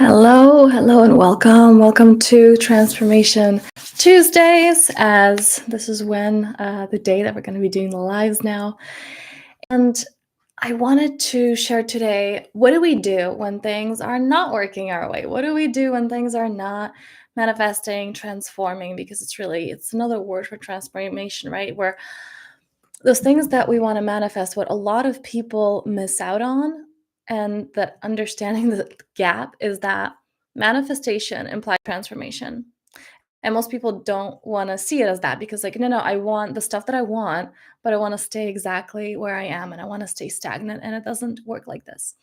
Hello, and welcome. Welcome to Transformation Tuesdays, as this is when the day that we're going to be doing the lives now. And I wanted to share today, what do we do when things are not working our way? What do we do when things are not manifesting, transforming? Because it's another word for transformation, right? Where those things that we want to manifest, what a lot of people miss out on, and that understanding the gap is that manifestation implies transformation. And most people don't want to see it as that because, like, no, I want the stuff that I want, but I want to stay exactly where I am and I want to stay stagnant. And it doesn't work like this.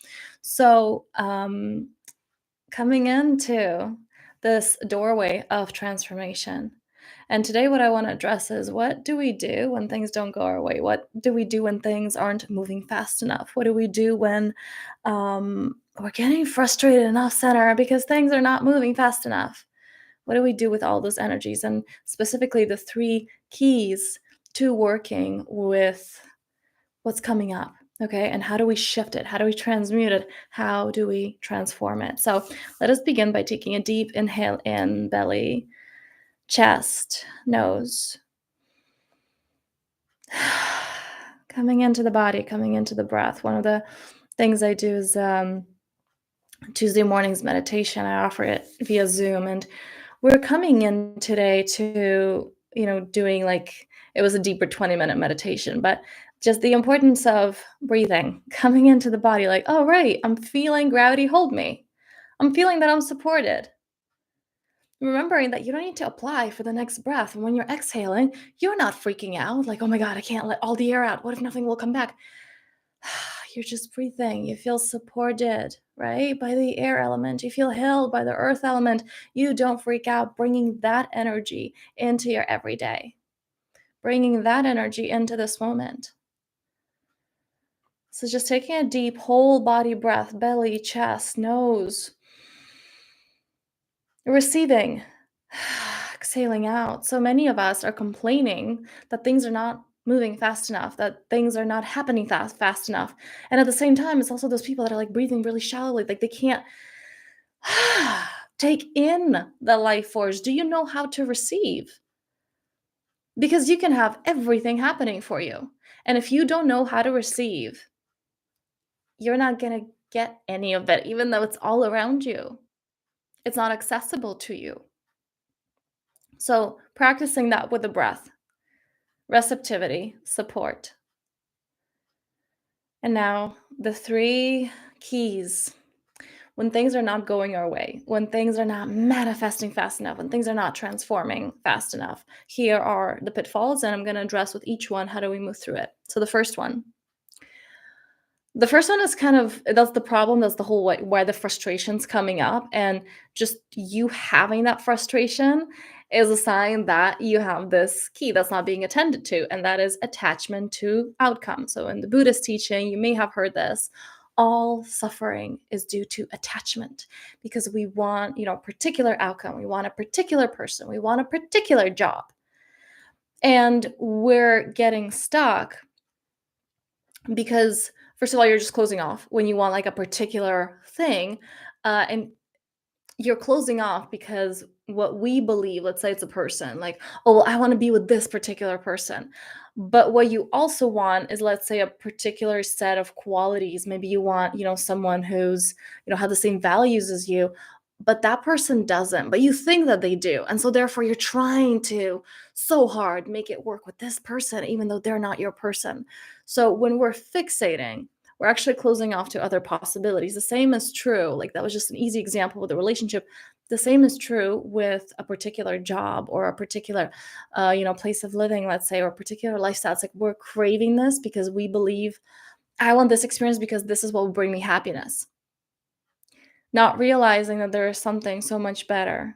So, coming into this doorway of transformation. And today, what I want to address is, what do we do when things don't go our way? What do we do when things aren't moving fast enough? What do we do when we're getting frustrated enough center because things are not moving fast enough? What do we do with all those energies? And specifically, the three keys to working with what's coming up. Okay, and how do we shift it? How do we transmute it? How do we transform it? So let us begin by taking a deep inhale in, belly, chest, nose. Coming into the body, coming into the breath. One of the things I do is Tuesday mornings meditation. I offer it via Zoom, and we're coming in today to, doing, like, it was a deeper 20-minute meditation, but just the importance of breathing, coming into the body, like, oh, right, I'm feeling gravity hold me. I'm feeling that I'm supported. Remembering that you don't need to apply for the next breath. And when you're exhaling, you're not freaking out like, oh my God, I can't let all the air out. What if nothing will come back? You're just breathing. You feel supported, right? By the air element. You feel held by the earth element. You don't freak out, bringing that energy into your everyday, bringing that energy into this moment. So just taking a deep whole body breath, belly, chest, nose, receiving, exhaling out. So many of us are complaining that things are not moving fast enough, that things are not happening fast enough. And at the same time, it's also those people that are like breathing really shallowly, like they can't take in the life force. Do you know how to receive? Because you can have everything happening for you. And if you don't know how to receive, you're not going to get any of it, even though it's all around you. It's not accessible to you. So, practicing that with the breath, receptivity, support. And now, the three keys when things are not going our way, when things are not manifesting fast enough, when things are not transforming fast enough. Here are the pitfalls, and I'm going to address with each one how do we move through it. So, the first one is kind of, that's the problem. That's the whole way why the frustration's coming up. And just you having that frustration is a sign that you have this key that's not being attended to, and that is attachment to outcome. So in the Buddhist teaching, you may have heard this. All suffering is due to attachment because we want, a particular outcome. We want a particular person. We want a particular job. And we're getting stuck because, first of all, you're just closing off when you want like a particular thing, and you're closing off because what we believe, let's say it's a person, like, oh, well, I want to be with this particular person. But what you also want is, let's say, a particular set of qualities. Maybe you want, someone who's, had the same values as you, but that person doesn't, but you think that they do. And so therefore you're trying to so hard make it work with this person, even though they're not your person. So when we're fixating, we're actually closing off to other possibilities. The same is true. Like, that was just an easy example with a relationship. The same is true with a particular job or a particular, place of living, let's say, or a particular lifestyle. It's like we're craving this because we believe, I want this experience because this is what will bring me happiness. Not realizing that there is something so much better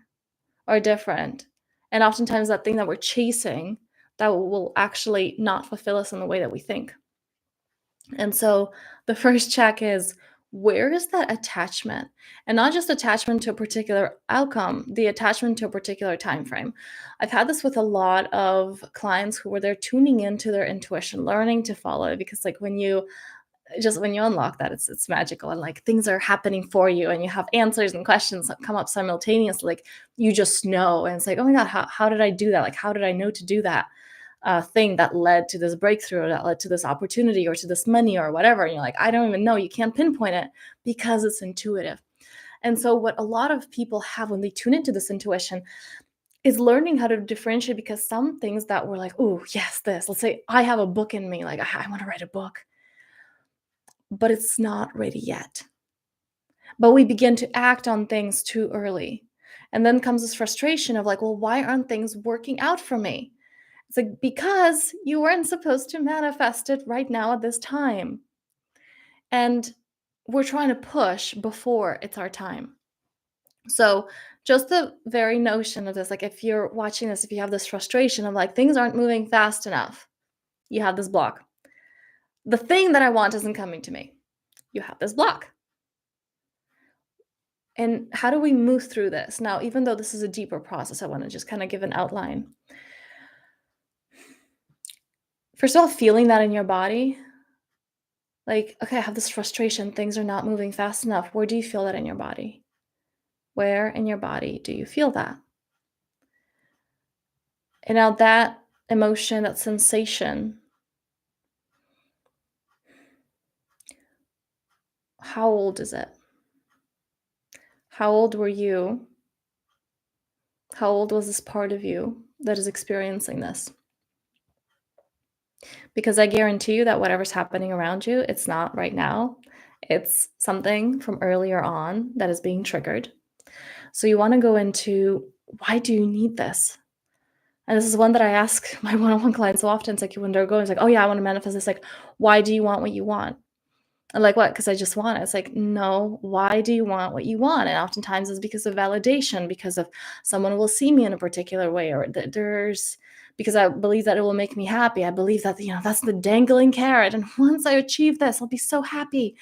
or different. And oftentimes that thing that we're chasing that will actually not fulfill us in the way that we think. And so the first check is, where is that attachment? And not just attachment to a particular outcome, the attachment to a particular time frame. I've had this with a lot of clients who were there tuning into their intuition, learning to follow it, because like when you just when you unlock that, it's magical, and like things are happening for you, and you have answers and questions that come up simultaneously. Like you just know, and it's like, oh my god, how did I do that? Like how did I know to do that thing that led to this breakthrough, that led to this opportunity, or to this money, or whatever? And you're like, I don't even know. You can't pinpoint it because it's intuitive. And so, what a lot of people have when they tune into this intuition is learning how to differentiate, because some things that were like, oh, yes, this, let's say I have a book in me, like I want to write a book, but it's not ready yet. But we begin to act on things too early. And then comes this frustration of like, well, why aren't things working out for me? It's like, because you weren't supposed to manifest it right now at this time. And we're trying to push before it's our time. So, just the very notion of this, like if you're watching this, if you have this frustration of like things aren't moving fast enough, you have this block. The thing that I want isn't coming to me. You have this block. And how do we move through this? Now, even though this is a deeper process, I want to just kind of give an outline. First of all, feeling that in your body, like, okay, I have this frustration, things are not moving fast enough. Where do you feel that in your body? Where in your body do you feel that? And now that emotion, that sensation, how old is it? How old were you? How old was this part of you that is experiencing this? Because I guarantee you that whatever's happening around you, it's not right now. It's something from earlier on that is being triggered. So you want to go into, why do you need this? And this is one that I ask my one-on-one clients so often. It's like when they're going, it's like, oh yeah, I want to manifest this. Like, why do you want what you want? And like, what? Because I just want it. It's like, no, why do you want what you want? And oftentimes it's because of validation, because of someone will see me in a particular way, or there's because I believe that it will make me happy. I believe that, that's the dangling carrot. And once I achieve this, I'll be so happy.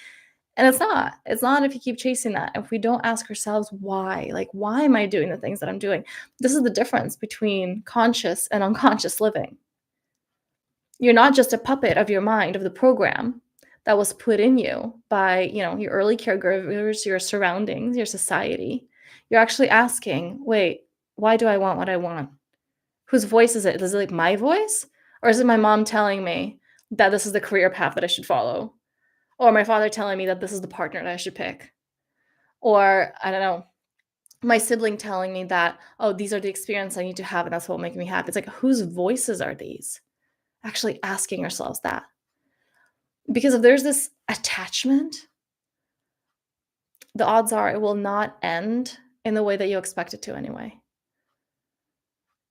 And it's not. It's not if you keep chasing that. If we don't ask ourselves why, like, why am I doing the things that I'm doing? This is the difference between conscious and unconscious living. You're not just a puppet of your mind, of the program that was put in you by, your early caregivers, your surroundings, your society. You're actually asking, wait, why do I want what I want? Whose voice is it? Is it like my voice? Or is it my mom telling me that this is the career path that I should follow? Or my father telling me that this is the partner that I should pick? Or I don't know, my sibling telling me that, oh, these are the experiences I need to have and that's what will make me happy. It's like, whose voices are these? Actually asking ourselves that. Because if there's this attachment, the odds are it will not end in the way that you expect it to anyway.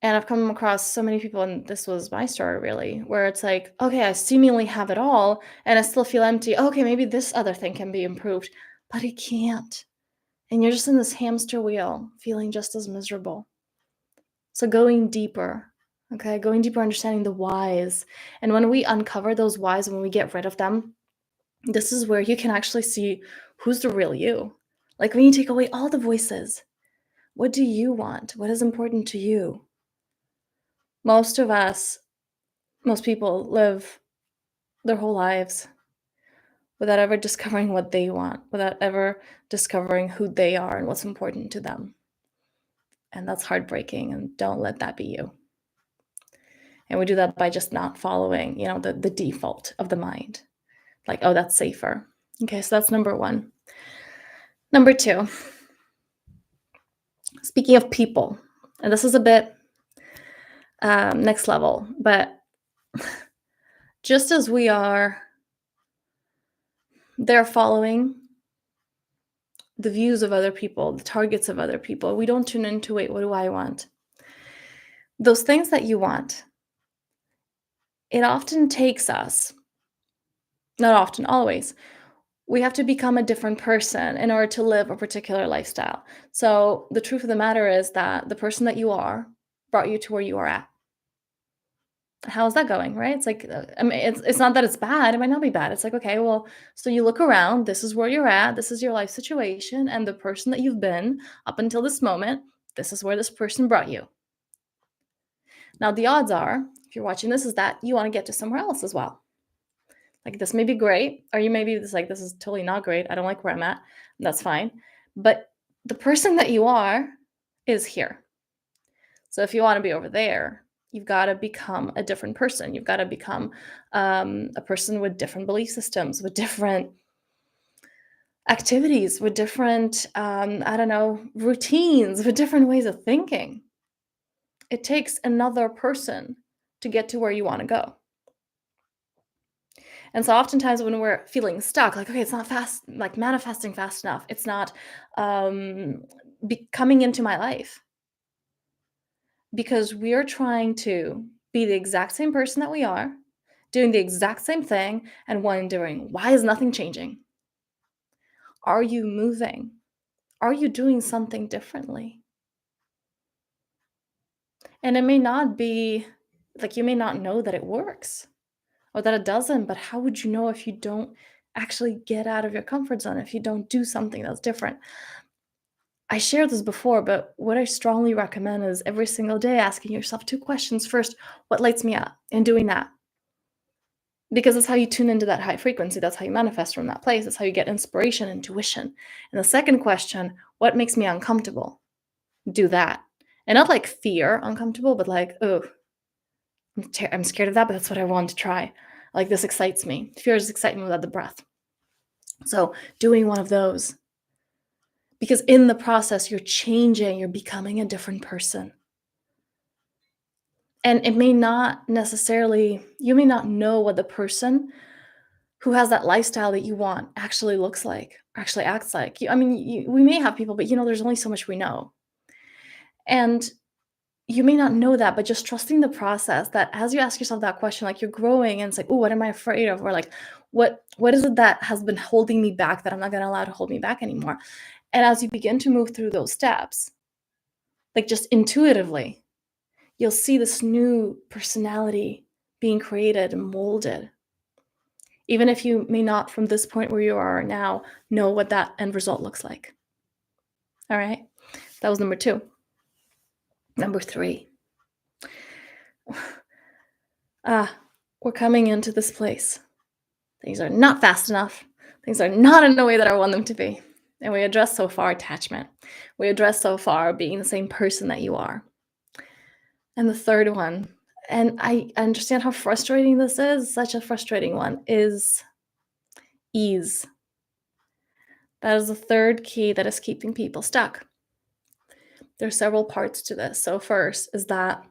And I've come across so many people, and this was my story really, where it's like, okay, I seemingly have it all and I still feel empty. Okay, maybe this other thing can be improved, but it can't. And you're just in this hamster wheel, feeling just as miserable. So going deeper, okay, going deeper, understanding the whys. And when we uncover those whys, when we get rid of them, this is where you can actually see who's the real you. Like when you take away all the voices, what do you want? What is important to you? Most of us, most people live their whole lives without ever discovering what they want, without ever discovering who they are and what's important to them. And that's heartbreaking, and don't let that be you. And we do that by just not following, the default of the mind. Like, oh, that's safer. Okay, so that's number one. Number two, speaking of people, and this is a bit next level, but just as we are there following the views of other people, the targets of other people, we don't tune into, wait, what do I want? Those things that you want, it often takes us, not often, always, we have to become a different person in order to live a particular lifestyle. So the truth of the matter is that the person that you are brought you to where you are at. How's that going, right? It's like, I mean, it's not that it's bad. It might not be bad. It's like, okay, well, so you look around, this is where you're at, this is your life situation, and the person that you've been up until this moment, this is where this person brought you. Now, the odds are, if you're watching this, is that you want to get to somewhere else as well. Like, this may be great, or you may be just like, this is totally not great. I don't like where I'm at. That's fine. But the person that you are is here. So if you want to be over there, you've got to become a different person. You've got to become a person with different belief systems, with different activities, with different, I don't know, routines, with different ways of thinking. It takes another person to get to where you want to go. And so oftentimes when we're feeling stuck, like, okay, it's not fast, like manifesting fast enough, it's not um, coming into my life because we're trying to be the exact same person that we are, doing the exact same thing, and wondering, why is nothing changing? Are you moving? Are you doing something differently? And it may not be like you may not know that it works or that it doesn't, but how would you know if you don't actually get out of your comfort zone, if you don't do something that's different? I shared this before, but what I strongly recommend is every single day asking yourself two questions. First, what lights me up? And doing that. Because that's how you tune into that high frequency. That's how you manifest from that place. That's how you get inspiration, intuition. And the second question, what makes me uncomfortable? Do that. And not like fear uncomfortable, but like, oh, I'm scared of that, but that's what I want to try. Like this excites me. Fear is excitement without the breath. So doing one of those, because in the process, you're changing, you're becoming a different person. And it may not necessarily, you may not know what the person who has that lifestyle that you want actually looks like, actually acts like. I mean, we may have people, but there's only so much we know. And you may not know that, but just trusting the process that as you ask yourself that question, like you're growing and it's like, oh, what am I afraid of? Or like, what is it that has been holding me back that I'm not going to allow to hold me back anymore? And as you begin to move through those steps, like just intuitively, you'll see this new personality being created and molded. Even if you may not, from this point where you are now, know what that end result looks like. All right. That was number 2. Number 3. Ah, we're coming into this place. Things are not fast enough. Things are not in the way that I want them to be. And we address so far attachment. We address so far being the same person that you are. And the third one, and I understand how frustrating this is, such a frustrating one, is ease. That is the third key that is keeping people stuck. There's several parts to this. So first is that,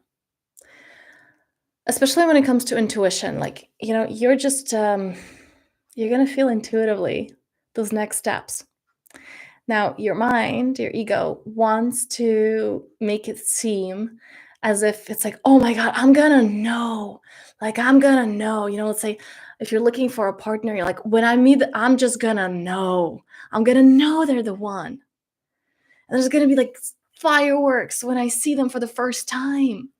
especially when it comes to intuition, like, you're just you're going to feel intuitively those next steps. Now, your mind, your ego wants to make it seem as if it's like, oh my God, I'm gonna know. Like, I'm gonna know. Let's say if you're looking for a partner, you're like, when I meet, I'm just gonna know. I'm gonna know they're the one. And there's gonna be like fireworks when I see them for the first time.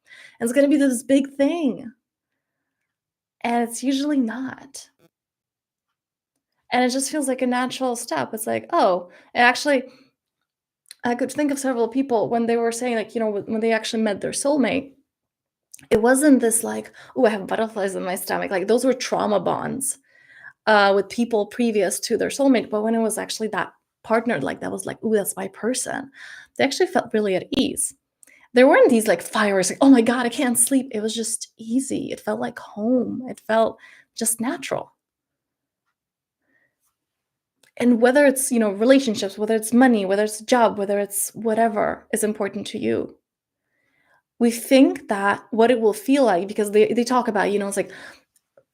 And it's gonna be this big thing. And it's usually not. And it just feels like a natural step. It's like, oh, and actually, I could think of several people when they were saying, like, when they actually met their soulmate, it wasn't this like, oh, I have butterflies in my stomach. Like, those were trauma bonds with people previous to their soulmate. But when it was actually that partner, like, that was like, oh, that's my person, they actually felt really at ease. There weren't these like fires, like, oh my God, I can't sleep. It was just easy. It felt like home. It felt just natural. And whether it's, relationships, whether it's money, whether it's a job, whether it's whatever is important to you, we think that what it will feel like, because they talk about, it's like,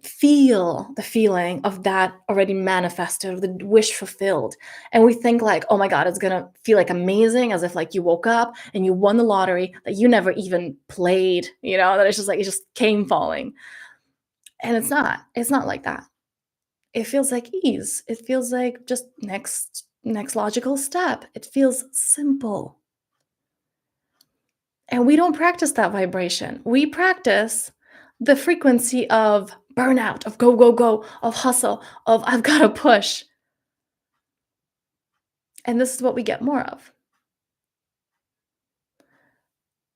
feel the feeling of that already manifested, of the wish fulfilled. And we think like, oh my God, it's gonna feel like amazing, as if like you woke up and you won the lottery that you never even played, that it's just like it just came falling. And it's not like that. It feels like ease. It feels like just next logical step. It feels simple. And we don't practice that vibration. We practice the frequency of burnout, of go, go, go, of hustle, of I've got to push. And this is what we get more of.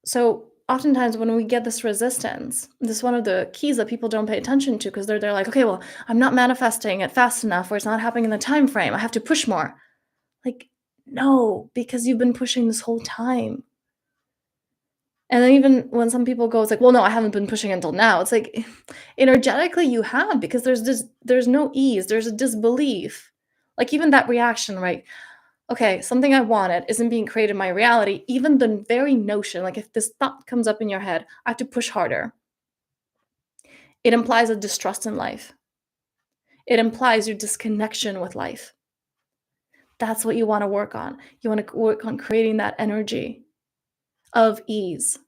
So oftentimes when we get this resistance, this is one of the keys that people don't pay attention to because they're like, okay, well, I'm not manifesting it fast enough, or it's not happening in the time frame. I have to push more. Like, no, because you've been pushing this whole time. And then even when some people go, it's like, well, no, I haven't been pushing until now. It's like energetically you have, because there's no ease, there's a disbelief. Like even that reaction, right? Okay, something I wanted isn't being created in my reality. Even the very notion, like if this thought comes up in your head, I have to push harder. It implies a distrust in life. It implies your disconnection with life. That's what you want to work on. You want to work on creating that energy of ease.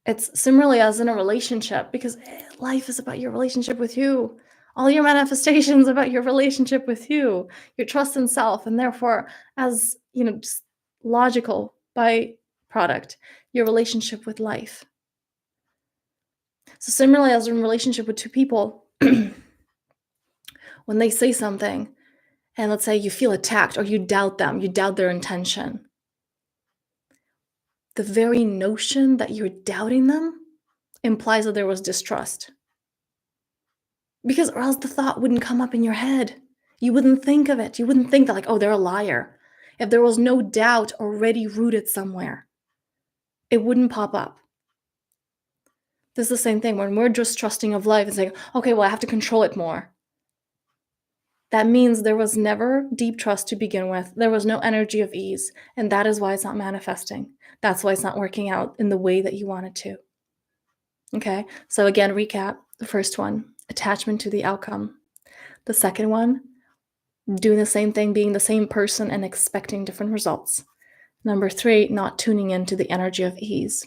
It's similarly as in a relationship, because life is about your relationship with you. All your manifestations about your relationship with you, your trust in self, and therefore, as just logical byproduct, your relationship with life. So similarly as in relationship with two people, when they say something, and let's say you feel attacked or you doubt them, you doubt their intention, the very notion that you're doubting them implies that there was distrust. Because or else the thought wouldn't come up in your head. You wouldn't think of it. You wouldn't think that like, "Oh, they're a liar." If there was no doubt already rooted somewhere, it wouldn't pop up. This is the same thing when we're just trusting of life and saying, "Okay, well, I have to control it more." That means there was never deep trust to begin with. There was no energy of ease, and that is why it's not manifesting. That's why it's not working out in the way that you want it to. Okay? So again, recap. The first one, attachment to the outcome. The second one, doing the same thing, being the same person and expecting different results. Number 3, not tuning into the energy of ease.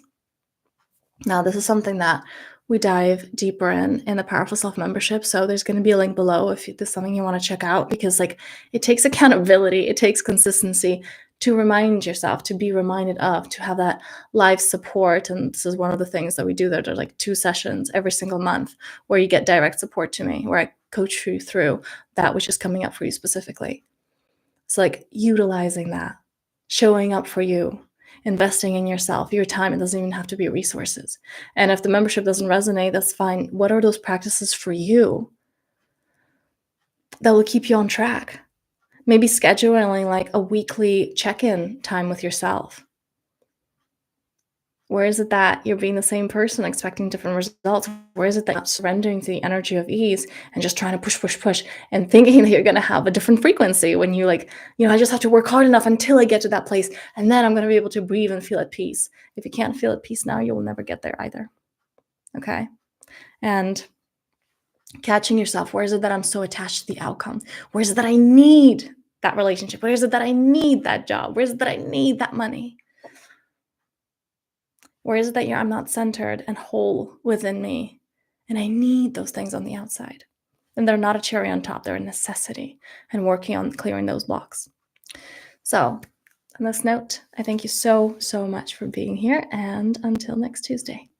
Now, this is something that we dive deeper in the Powerful Self membership. So there's going to be a link below if this is something you want to check out, because it takes accountability, it takes consistency to remind yourself, to be reminded of, to have that live support. And this is one of the things that we do. There are 2 sessions every single month where you get direct support to me, where I coach you through that which is coming up for you specifically. It's utilizing that, showing up for you, investing in yourself, your time. It doesn't even have to be resources. And if the membership doesn't resonate, that's fine. What are those practices for you that will keep you on track? Maybe scheduling a weekly check-in time with yourself. Where is it that you're being the same person expecting different results? Where is it that you're not surrendering to the energy of ease and just trying to push and thinking that you're going to have a different frequency when you I just have to work hard enough until I get to that place, and then I'm going to be able to breathe and feel at peace. If you can't feel at peace now, you will never get there either. Okay? And catching yourself. Where is it that I'm so attached to the outcome? Where is it that I need that relationship? Where is it that I need that job? Where is it that I need that money? Where is it that I'm not centered and whole within me? And I need those things on the outside. And they're not a cherry on top, they're a necessity, and working on clearing those blocks. So, on this note, I thank you so, so much for being here, and until next Tuesday.